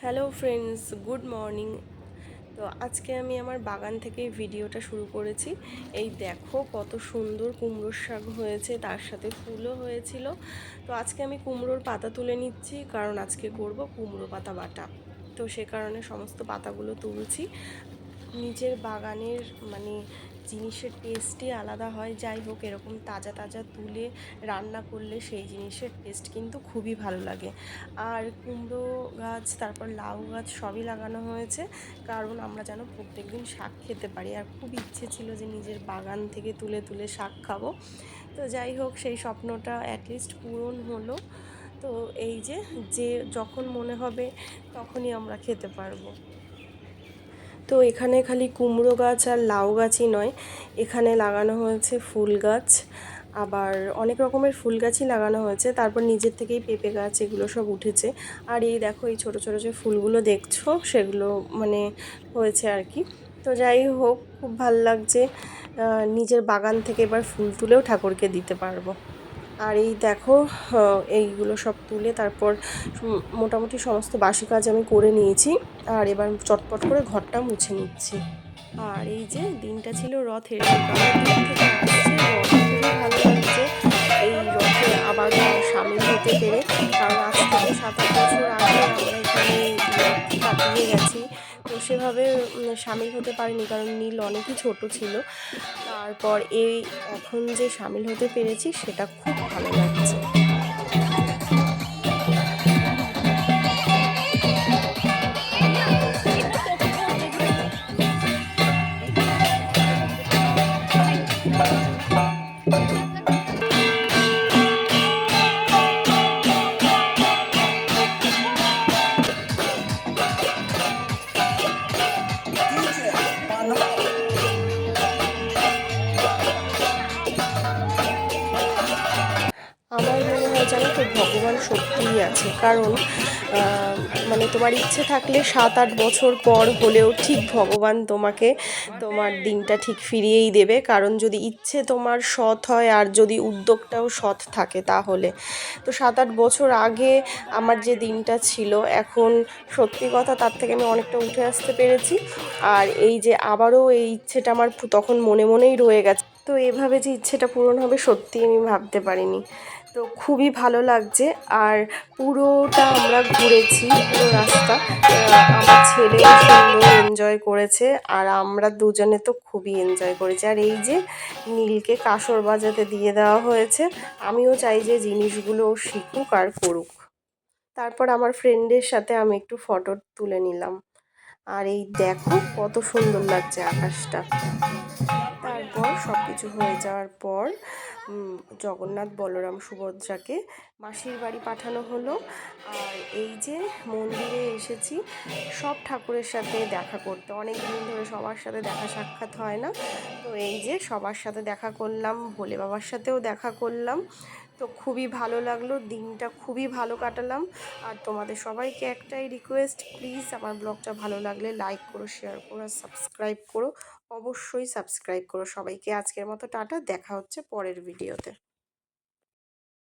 Hello friends, good morning. তো আজকে আমি আমার বাগান থেকে ভিডিওটা শুরু করেছি। এই দেখো কত সুন্দর কুমড়োর শাক হয়েছে, তার সাথে ফুলও হয়েছিল। তো আজকে আমি কুমড়োর পাতা তুলে নিচ্ছি, কারণ আজকে করব কুমড়ো পাতা বাটা। তো সে কারণে সমস্ত পাতাগুলো তুলছি। নিজের বাগানের মানে জিনিসের টেস্টই আলাদা হয়। যাই হোক, এরকম তাজা তাজা তুলে রান্না করলে সেই জিনিসের টেস্ট কিন্তু খুবই ভালো লাগে। আর কুমড়ো গাছ, তারপর লাউ গাছ সবই লাগানো হয়েছে, কারণ আমরা যেন প্রত্যেক দিন শাক খেতে পারি। আর খুব ইচ্ছে ছিল যে নিজের বাগান থেকে তুলে তুলে শাক খাবো। তো যাই হোক, সেই স্বপ্নটা অ্যাটলিস্ট পূরণ হলো। তো এই যে যে যখন মনে হবে তখনই আমরা খেতে পারবো। তো এখানে খালি কুমড়ো গাছ আর লাউ গাছই নয়, এখানে লাগানো হয়েছে ফুল গাছ, আবার অনেক রকমের ফুল গাছই লাগানো হয়েছে। তারপর নিজের থেকেই পেঁপে গাছ, এগুলো সব উঠেছে। আর এই দেখো, এই ছোট ছোট যে ফুলগুলো দেখছো সেগুলো মানে হয়েছে আর কি। তো যাই হোক, খুব ভাল লাগছে। নিজের বাগান থেকে এবার ফুল তুলেও ঠাকুরকে দিতে পারবো। আর এই দেখো, এইগুলো সব তুলে তারপর মোটামুটি সমস্ত বাসি কাজ আমি করে নিয়েছি। আর এবার চটপট করে ঘরটা মুছে নিচ্ছি। আর এই যে দিনটা ছিল রথের, সকালের দিক থেকে আসছে রথ, খুবই ভালো লাগছে এই রথে আবার সামিল হতে পেরে। কারণ আজ থেকে 7-8 বছর আগে আমরা এখানে রথ কাটিয়ে গেছি, তো সেভাবে সামিল হতে পারিনি, কারণ নীল অনেকই ছোট ছিল। তারপর এই এখন যে সামিল হতে পেরেছি সেটা খুব ভালো লাগছে। আমার মনে হয় জানো তো, ভগবান সত্যিই আছে। কারণ মানে তোমার ইচ্ছে থাকলে 7-8 বছর পর হলেও ঠিক ভগবান তোমাকে তোমার দিনটা ঠিক ফিরিয়েই দেবে। কারণ যদি ইচ্ছে তোমার সৎ হয় আর যদি উদ্যোগটাও সৎ থাকে তাহলে। তো 7-8 বছর আগে আমার যে দিনটা ছিল, এখন সত্যি কথা তার থেকে আমি অনেকটা উঠে আসতে পেরেছি। আর এই যে আবারও এই ইচ্ছেটা আমার তখন মনে মনেই রয়ে গেছে। তো এভাবে যে ইচ্ছেটা পূরণ হবে সত্যি আমি ভাবতে পারিনি। তো খুবই ভালো লাগছে। আর পুরোটা আমরা ঘুরেছি, পুরো রাস্তা। আমার ছেলেও সুন্দর এনজয় করেছে, আর আমরা দুজনে তো খুবই এনজয় করেছি। আর এই যে নীলকে কাসর বাজাতে দিয়ে দেওয়া হয়েছে, আমিও চাই যে জিনিসগুলো ও শিখুক আর করুক। তারপর আমার ফ্রেন্ডের সাথে আমি একটু ফটো তুলে নিলাম। আর এই দেখো কত সুন্দর লাগছে আকাশটা। তারপর সব কিছু হয়ে যাওয়ার পর জগন্নাথ, বলরাম, সুভদ্রাকে মাসির বাড়ি পাঠানো হলো। আর এই যে মন্দিরে এসেছি সব ঠাকুরের সাথে দেখা করতে, অনেক দিন ধরে সবার সাথে দেখা সাক্ষাৎ হয় না। তো এই যে সবার সাথে দেখা করলাম, ভোলে বাবার সাথেও দেখা করলাম। তো খুবই ভালো লাগলো, দিনটা খুবই ভালো কাটালাম। আর তোমাদের সবাইকে একটাই রিকোয়েস্ট, প্লিজ আমার ব্লগটা ভালো লাগলে লাইক করো, শেয়ার করো, আর সাবস্ক্রাইব করো। অবশ্যই সাবস্ক্রাইব করো। সবাইকে আজকের মতো টাটা, দেখা হচ্ছে পরের ভিডিওতে।